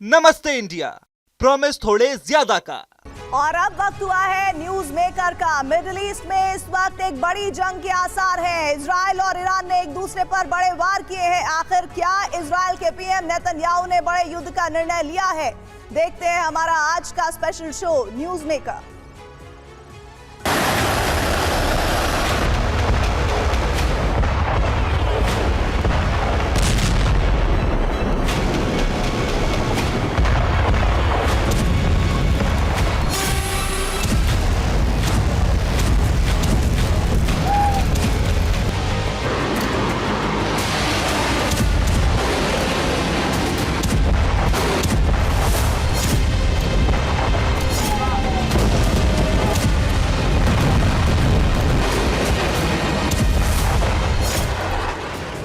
नमस्ते India, promise थोड़े ज्यादा का। और अब वक्त हुआ है न्यूज मेकर का। मिडिल ईस्ट में इस वक्त एक बड़ी जंग के आसार हैं। इजराइल और ईरान ने एक दूसरे पर बड़े वार किए हैं। आखिर क्या इजराइल के पीएम नेतन्याहू ने बड़े युद्ध का निर्णय लिया है? देखते हैं हमारा आज का स्पेशल शो न्यूज मेकर।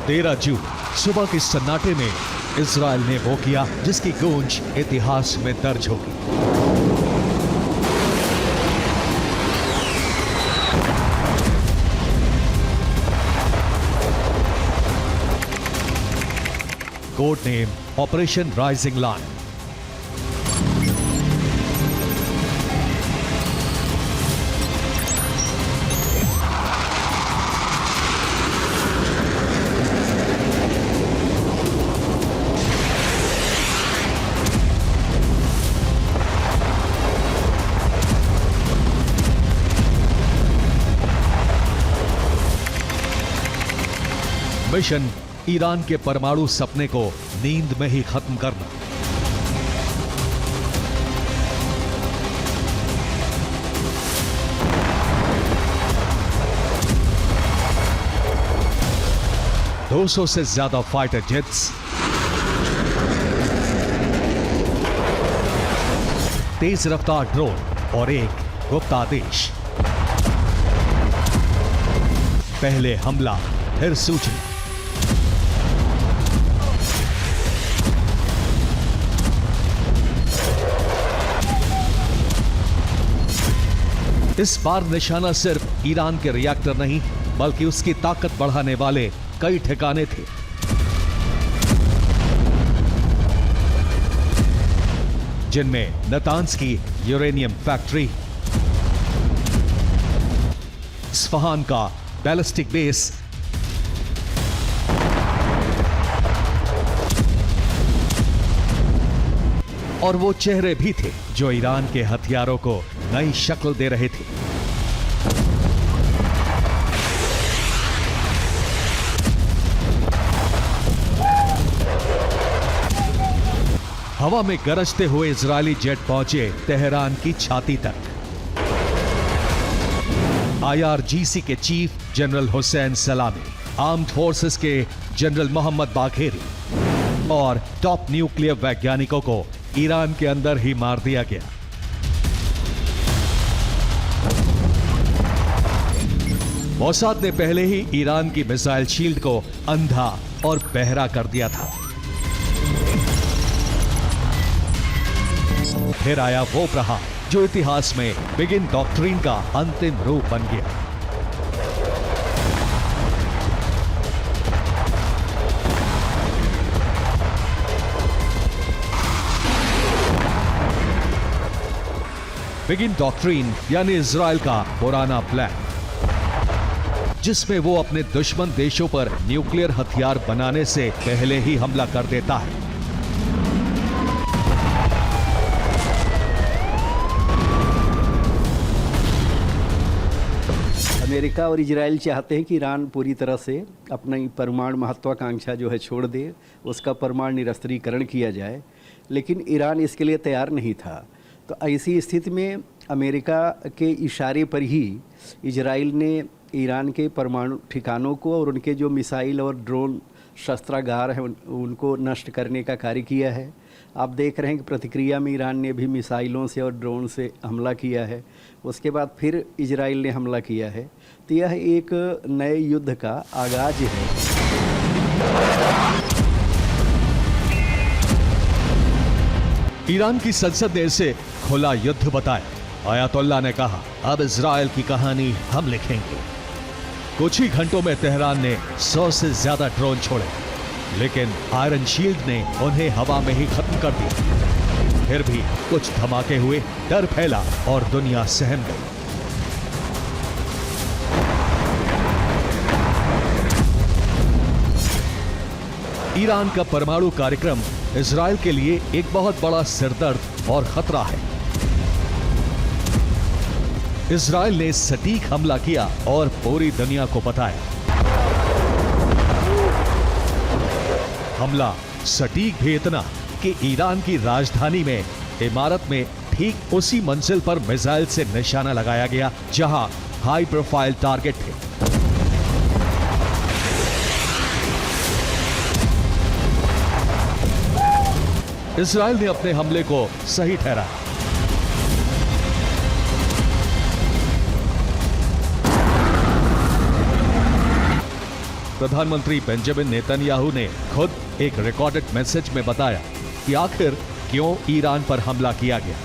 तेरह जून सुबह के सन्नाटे में इजराइल ने वो किया जिसकी गूंज इतिहास में दर्ज होगी। Code name operation rising line. Mission Iran के परमाणु सपने को नींद में ही खत्म करना। दो 200 से ज्यादा फाइटर जेट्स, तेज रफ्तार ड्रोन और एक गुप्त आदेश। पहले हमला फिर सूचना। इस बार निशाना सिर्फ ईरान के रिएक्टर नहीं बल्कि उसकी ताकत बढ़ाने वाले कई ठिकाने थे। जिनमें नतान्स की यूरेनियम फैक्ट्री, इस्फहान का बैलिस्टिक बेस, और वो चेहरे भी थे जो ईरान के हथियारों को नई शक्ल दे रहे थे। हवा में गरजते हुए इजरायली जेट पहुंचे तेहरान की छाती तक। IRGC के चीफ जनरल हुसैन सलामी, आर्म्ड फोर्सेस के जनरल मोहम्मद बाघेरी और टॉप न्यूक्लियर वैज्ञानिकों को ईरान के अंदर ही मार दिया गया। मोसाद ने पहले ही ईरान की मिसाइल शील्ड को अंधा और बहरा कर दिया था। फिर आया वो प्रहार जो इतिहास में बिगिन डॉक्ट्रिन का अंतिम रूप बन गया। बिगिन डॉक्ट्रिन यानी इजराइल का पुराना प्लान, जिसमें वो अपने दुश्मन देशों पर न्यूक्लियर हथियार बनाने से पहले ही हमला कर देता है। अमेरिका और इजराइल चाहते हैं कि ईरान पूरी तरह से अपनी परमाणु महत्वाकांक्षा जो है छोड़ दे, उसका परमाणु निरस्त्रीकरण किया जाए, लेकिन ईरान इसके लिए तैयार नहीं था। तो ऐसी स्थिति में अमेरिका के इशारे पर ही इजराइल ने ईरान के परमाणु ठिकानों को और उनके जो मिसाइल और ड्रोन शस्त्रागार हैं उनको नष्ट करने का कार्य किया है। आप देख रहे हैं कि प्रतिक्रिया में ईरान ने भी मिसाइलों से और ड्रोन से हमला किया है। उसके बाद फिर इजराइल ने हमला किया है। तो यह एक नए युद्ध का आगाज है। ईरान की संसद ने इसे खुला युद्ध बताया। आयतुल्लाह ने कहा, अब इजराइल की कहानी हम लिखेंगे। कुछ ही घंटों में तेहरान ने 100 से ज्यादा ड्रोन छोड़े। लेकिन आयरन शील्ड ने उन्हें हवा में ही खत्म कर दिया। फिर भी कुछ धमाके हुए, डर फैला और दुनिया सहम गई। ईरान का परमाणु कार्यक्रम इजराइल के लिए एक बहुत बड़ा सिरदर्द और खतरा है। इजराइल ने सटीक हमला किया और पूरी दुनिया को बताया। हमला सटीक भी इतना कि ईरान की राजधानी में इमारत में ठीक उसी मंजिल पर मिसाइल से निशाना लगाया गया जहां हाई प्रोफाइल टारगेट थे। इजराइल ने अपने हमले को सही ठहराया। प्रधानमंत्री बेंजामिन नेतन्याहू ने खुद एक रिकॉर्डेड मैसेज में बताया कि आखिर क्यों ईरान पर हमला किया गया।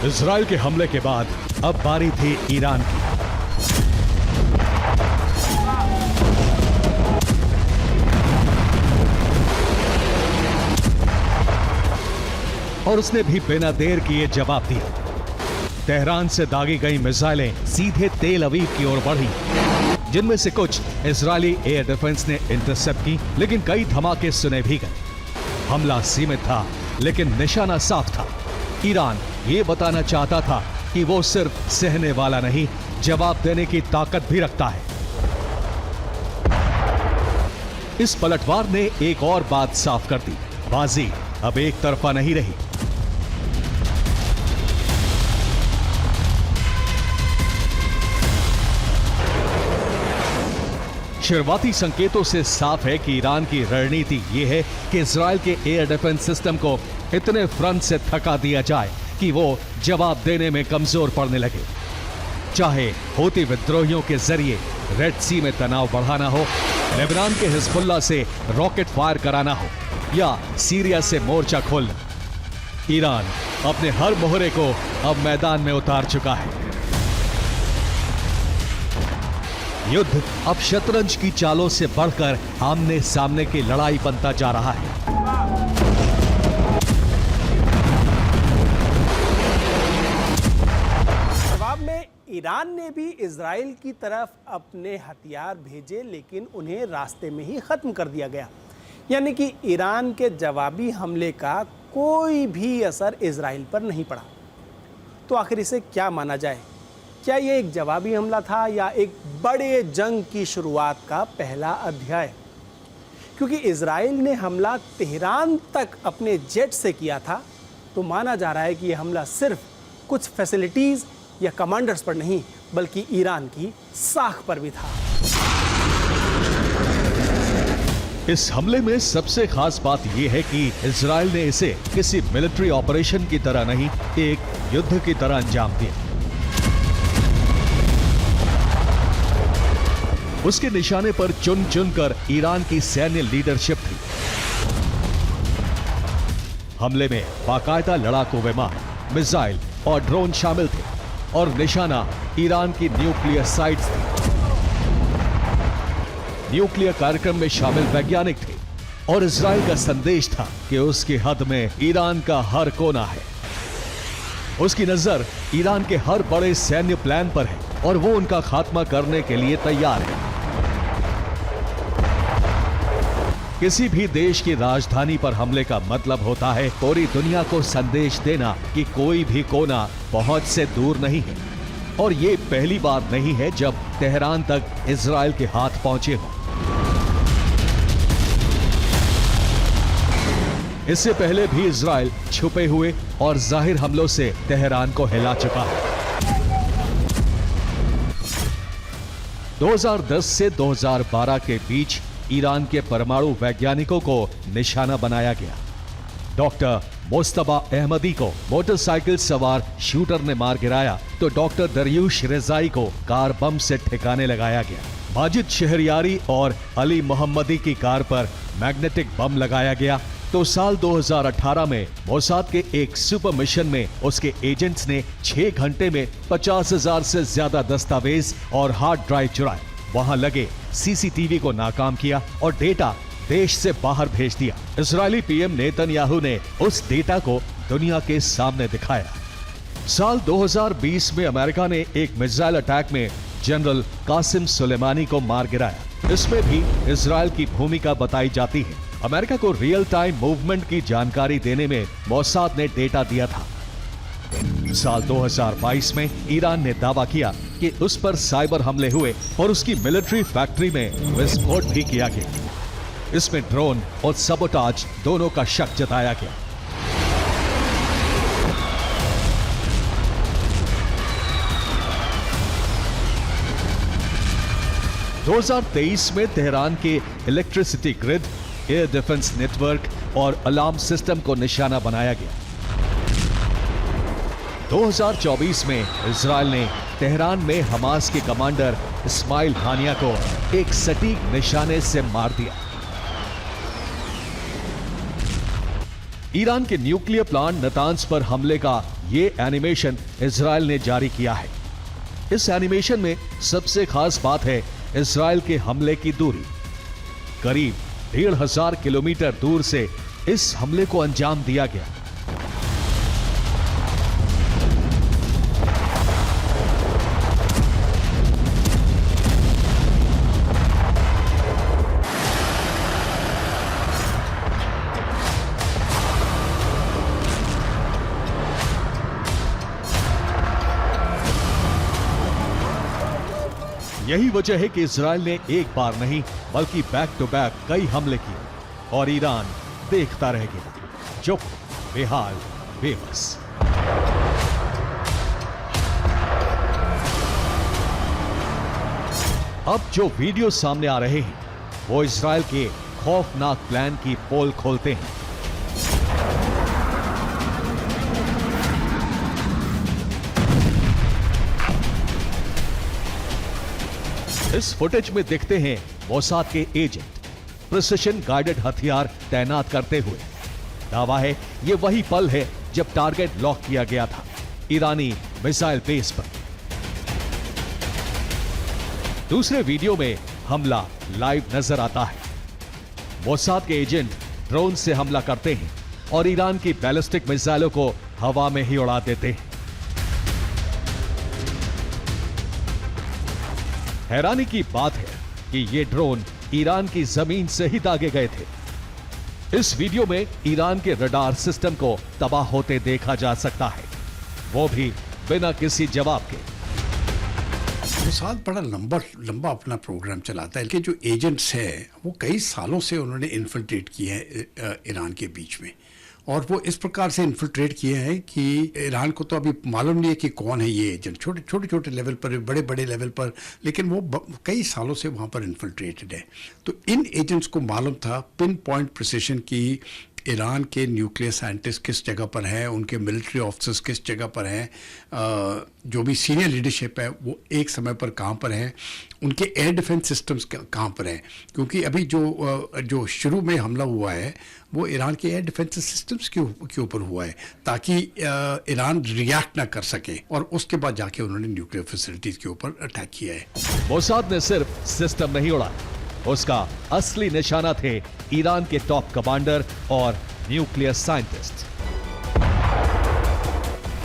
इजराइल के हमले के बाद अब बारी थी ईरान की। और उसने भी बिना देर किए जवाब दिया। तेहरान से दागी गई मिसाइलें सीधे तेल अवीव की ओर बढ़ी, जिनमें से कुछ इजरायली एयर डिफेंस ने इंटरसेप्ट की, लेकिन कई धमाके सुने भी गए। हमला सीमित था, लेकिन निशाना साफ था। ईरान ये बताना चाहता था कि वो सिर्फ सहने वाला नहीं, जवाब देने की ताकत भी रखता है। इस पलटवार ने एक और बात साफ कर दी, बाजी अब एक तरफा नहीं रही। शुरुआती संकेतों से साफ है कि ईरान की रणनीति यह है कि इजराइल के एयर डिफेंस सिस्टम को इतने फ्रंट से थका दिया जाए कि वो जवाब देने में कमजोर पड़ने लगे। चाहे हूती विद्रोहियों के जरिए रेड सी में तनाव बढ़ाना हो, लेबनान के हिजबुल्लाह से रॉकेट फायर कराना हो, या सीरिया से मोर्चा खोलना, ईरान अपने हर मोहरे को अब मैदान में उतार चुका है। युद्ध अब शतरंज की चालों से बढ़कर आमने सामने की लड़ाई बनता जा रहा है। जवाब में ईरान ने भी इजराइल की तरफ अपने हथियार भेजे, लेकिन उन्हें रास्ते में ही खत्म कर दिया गया। यानी कि ईरान के जवाबी हमले का कोई भी असर इजराइल पर नहीं पड़ा। तो आखिर इसे क्या माना जाए? क्या यह एक जवाबी हमला था या एक बड़े जंग की शुरुआत का पहला अध्याय? क्योंकि इजराइल ने हमला तेहरान तक अपने जेट से किया था, तो माना जा रहा है कि यह हमला सिर्फ कुछ फैसिलिटीज या कमांडर्स पर नहीं, बल्कि ईरान की साख पर भी था। इस हमले में सबसे खास बात यह है कि इजराइल ने इसे किसी मिलिट्री ऑपरेशन की तरह नहीं, एक युद्ध की तरह अंजाम दिया। उसके निशाने पर चुन चुनकर ईरान की सैन्य लीडरशिप थी। हमले में बाकायदा लड़ाकू विमान, मिसाइल और ड्रोन शामिल थे, और निशाना ईरान की न्यूक्लियर साइट्स थी। न्यूक्लियर कार्यक्रम में शामिल वैज्ञानिक थे, और इजराइल का संदेश था कि उसकी हद में ईरान का हर कोना है। उसकी नजर ईरान के हर बड़े सैन्य प्लान पर है, और वो उनका खात्मा करने के लिए तैयार है। किसी भी देश की राजधानी पर हमले का मतलब होता है पूरी दुनिया को संदेश देना कि कोई भी कोना पहुंच से दूर नहीं है। और ये पहली बार नहीं है जब तेहरान तक इजराइल के हाथ पहुंचे हों। इससे पहले भी इजराइल छुपे हुए और जाहिर हमलों से तेहरान को हिला चुका है। 2010 से 2012 के बीच ईरान के परमाणु वैज्ञानिकों को निशाना बनाया गया। डॉक्टर मुस्तफा अहमदी को मोटरसाइकिल सवार शूटर ने मार गिराया, तो डॉक्टर दरियुश रिजाई को कार बम से ठिकाने लगाया गया। माजिद शहरियारी और अली मोहम्मदी की कार पर मैग्नेटिक बम लगाया गया, तो साल 2018 में मोसाद के एक सुपर मिशन में उसके एजेंट्स ने 6 घंटे में 50,000 से ज्यादा दस्तावेज और हार्ड ड्राइव चुराए, वहां लगे सीसीटीवी को नाकाम किया और डेटा देश से बाहर भेज दिया। इजरायली पीएम नेतन्याहू ने उस डेटा को दुनिया के सामने दिखाया। साल 2020 में अमेरिका ने एक मिसाइल अटैक में जनरल कासिम सुलेमानी को मार गिराया। इसमें भी इजरायल की भूमिका बताई जाती है। अमेरिका को रियल टाइम मूवमेंट की जानकारी देने में मोसाद ने डेटा दिया था। साल 2022 में ईरान ने दावा किया कि उस पर साइबर हमले हुए और उसकी मिलिट्री फैक्ट्री में विस्फोट भी किया गया। इसमें ड्रोन और सबोटाज दोनों का शक जताया गया। – 2023 में तेहरान के electricity grid, air defence network और अलार्म सिस्टम को निशाना बनाया गया। 2024 में इजरायल ने तेहरान में हमास के कमांडर इस्माइल हानिया को एक सटीक निशाने से मार दिया। ईरान के न्यूक्लियर प्लांट नतांज पर हमले का ये एनिमेशन इजरायल ने जारी किया है। इस एनिमेशन में सबसे खास बात है इजरायल के हमले की दूरी। करीब 1,500 किलोमीटर दूर से इस हमले को अंजाम दिया गया। यही वजह है कि इजरायल ने एक बार नहीं बल्कि बैक टू बैक कई हमले किए और ईरान देखता रह गया, चुप, बेहाल, बेबस। अब जो वीडियो सामने आ रहे हैं वो इजरायल के खौफनाक प्लान की पोल खोलते हैं। इस फुटेज में दिखते हैं मोसाद के एजेंट प्रिसिशन गाइडेड हथियार तैनात करते हुए। दावा है ये वही पल है जब टारगेट लॉक किया गया था, ईरानी मिसाइल बेस पर। दूसरे वीडियो में हमला लाइव नजर आता है। मोसाद के एजेंट ड्रोन से हमला करते हैं और ईरान की बैलिस्टिक मिसाइलों को हवा में ही उड़ा देते हैं। हैरानी की बात है कि ये ड्रोन ईरान की जमीन से ही दागे गए थे। इस वीडियो में ईरान के रडार सिस्टम को तबाह होते देखा जा सकता है, वो भी बिना किसी जवाब के। मोसाद बड़ा लंबा अपना प्रोग्राम चलाता है कि जो एजेंट्स हैं वो कई सालों से उन्होंने इन्फिल्ट्रेट किए हैं ईरान के बीच में, और वो इस प्रकार से इन्फिल्ट्रेट किए हैं कि ईरान को तो अभी मालूम नहीं है कि कौन है ये एजेंट, छोटे लेवल पर, बड़े लेवल पर, लेकिन वो कई सालों से वहाँ पर इन्फिल्ट्रेटेड है। तो इन एजेंट्स को मालूम था पिन पॉइंट प्रिसिशन की ईरान के न्यूक्लियर साइंटिस्ट किस जगह पर हैं, उनके मिलिट्री ऑफिसर्स किस जगह पर हैं, जो भी सीनियर लीडरशिप है वो एक समय पर कहाँ पर हैं, उनके एयर डिफेंस सिस्टम्स कहाँ पर हैं। क्योंकि अभी जो शुरू में हमला हुआ है वो ईरान के एयर डिफेंस सिस्टम्स के ऊपर हुआ है, ताकि ईरान रिएक्ट ना कर सके, और उसके बाद जाके उन्होंने न्यूक्लियर फैसिलिटीज के ऊपर अटैक किया है। मोसाद ने सिर्फ सिस्टम नहीं उड़ा, उसका असली निशाना थे ईरान के टॉप कमांडर और न्यूक्लियर साइंटिस्ट।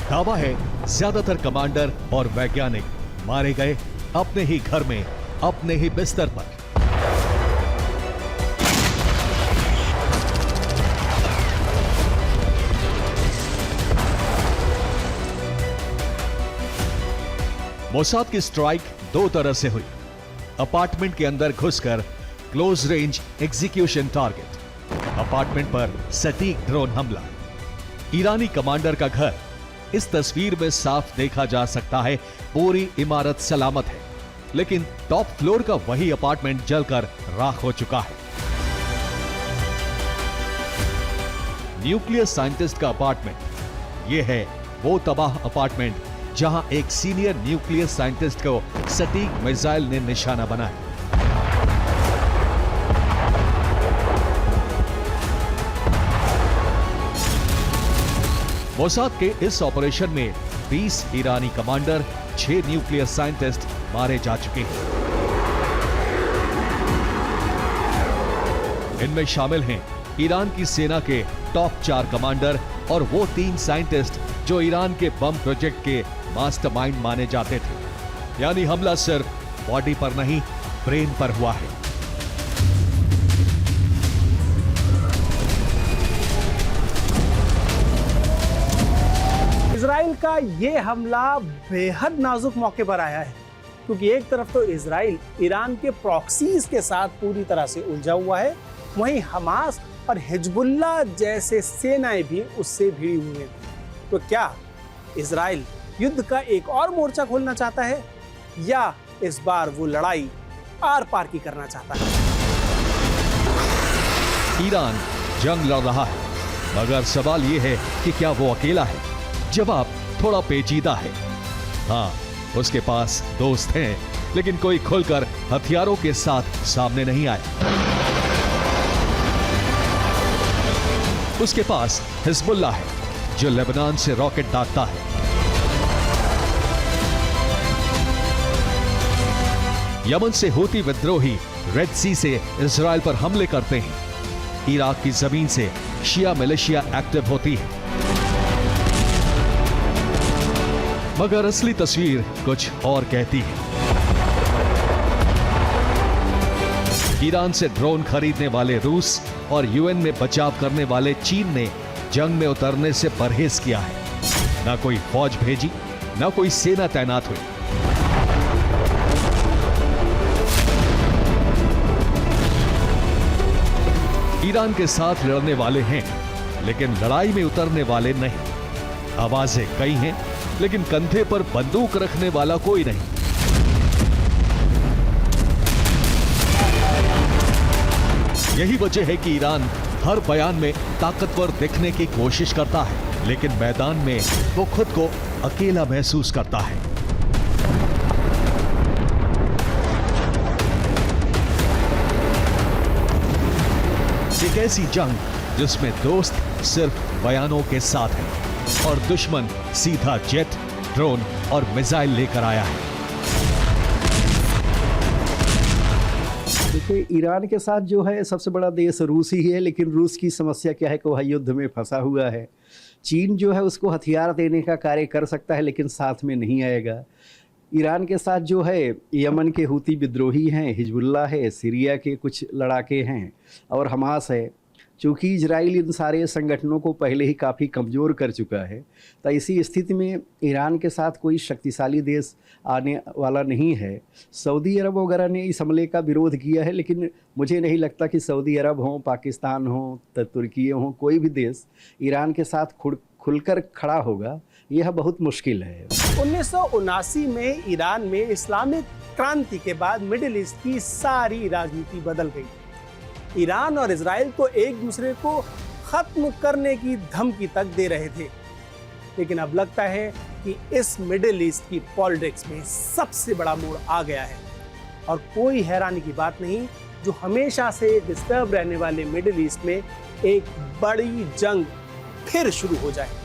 दावा है ज्यादातर कमांडर और वैज्ञानिक मारे गए अपने ही घर में, अपने ही बिस्तर पर। मोसाद की स्ट्राइक दो तरह से हुई। अपार्टमेंट के अंदर घुसकर close range execution target, apartment पर सटीक ड्रोन हमला, ईरानी कमांडर का घर। इस तस्वीर में साफ देखा जा सकता है पूरी इमारत सलामत है, लेकिन टॉप फ्लोर का वही अपार्टमेंट जलकर राख हो चुका है। न्यूक्लियर साइंटिस्ट का अपार्टमेंट, यह है वो तबाह अपार्टमेंट जहां एक सीनियर न्यूक्लियर साइंटिस्ट को सटीक मिसाइल ने निशाना बनाया। मोसाद के इस ऑपरेशन में 20 ईरानी कमांडर, 6 न्यूक्लियर साइंटिस्ट मारे जा चुके हैं। इनमें शामिल हैं ईरान की सेना के टॉप 4 कमांडर और वो 3 साइंटिस्ट जो ईरान के बम प्रोजेक्ट के मास्टरमाइंड माने जाते थे। यानी हमला सिर्फ बॉडी पर नहीं, ब्रेन पर हुआ है। इजराइल का ये हमला बेहद नाजुक मौके पर आया है, क्योंकि एक तरफ तो इजराइल ईरान के प्रॉक्सीज के साथ पूरी तरह से उलझा हुआ है, वहीं हमास और हिजबुल्लाह जैसे सेनाएं भी उससे भिड़ी हुई हैं। तो क्या इजराइल युद्ध का एक और मोर्चा खोलना चाहता है, या इस बार वो लड़ाई आर पार की करना चाहता है? ईरान जंग लड़ रहा है, मगर सवाल यह है कि क्या वो अकेला है? जवाब थोड़ा पेचीदा है। हाँ, उसके पास दोस्त हैं, लेकिन कोई खुलकर हथियारों के साथ सामने नहीं आया। उसके पास हिजबुल्लाह है, जो लेबनान से रॉकेट दागता है। यमन से हूती विद्रोही रेड सी से इजराइल पर हमले करते हैं। इराक की जमीन से शिया मिलिशिया एक्टिव होती है। मगर असली तस्वीर कुछ और कहती है। ईरान से ड्रोन खरीदने वाले रूस और यूएन में बचाव करने वाले चीन ने जंग में उतरने से परहेज किया है। ना कोई फौज भेजी, ना कोई सेना तैनात हुई। ईरान के साथ लड़ने वाले हैं, लेकिन लड़ाई में उतरने वाले नहीं। आवाजें कई हैं, लेकिन कंधे पर बंदूक रखने वाला कोई नहीं। यही वजह है कि ईरान हर बयान में ताकतवर दिखने की कोशिश करता है, लेकिन मैदान में वो खुद को अकेला महसूस करता है। एक ऐसी जंग जिसमें दोस्त सिर्फ बयानों के साथ है और दुश्मन सीधा जेट, ड्रोन और मिसाइल लेकर आया है। देखिए, ईरान के साथ जो है सबसे बड़ा देश रूस ही है, लेकिन रूस की समस्या क्या है कि वह युद्ध में फंसा हुआ है। चीन जो है उसको हथियार देने का कार्य कर सकता है, लेकिन साथ में नहीं आएगा। ईरान के साथ जो है यमन के हूती विद्रोही हैं, हिजबुल्लाह है, सीरिया के कुछ लड़ाके हैं और हमास है। चूँकि इजराइल इन सारे संगठनों को पहले ही काफ़ी कमज़ोर कर चुका है, तो इसी स्थिति में ईरान के साथ कोई शक्तिशाली देश आने वाला नहीं है। सऊदी अरब वगैरह ने इस हमले का विरोध किया है, लेकिन मुझे नहीं लगता कि सऊदी अरब हो, पाकिस्तान हो, तुर्की हो, कोई भी देश ईरान के साथ खुलकर खड़ा होगा। यह बहुत मुश्किल है। 1979 में ईरान में इस्लामिक क्रांति के बाद मिडिल ईस्ट की सारी राजनीति बदल गई। ईरान और इजराइल तो एक दूसरे को खत्म करने की धमकी तक दे रहे थे, लेकिन अब लगता है कि इस मिडिल ईस्ट की पॉलिटिक्स में सबसे बड़ा मोड़ आ गया है। और कोई हैरानी की बात नहीं जो हमेशा से डिस्टर्ब रहने वाले मिडिल ईस्ट में एक बड़ी जंग फिर शुरू हो जाए।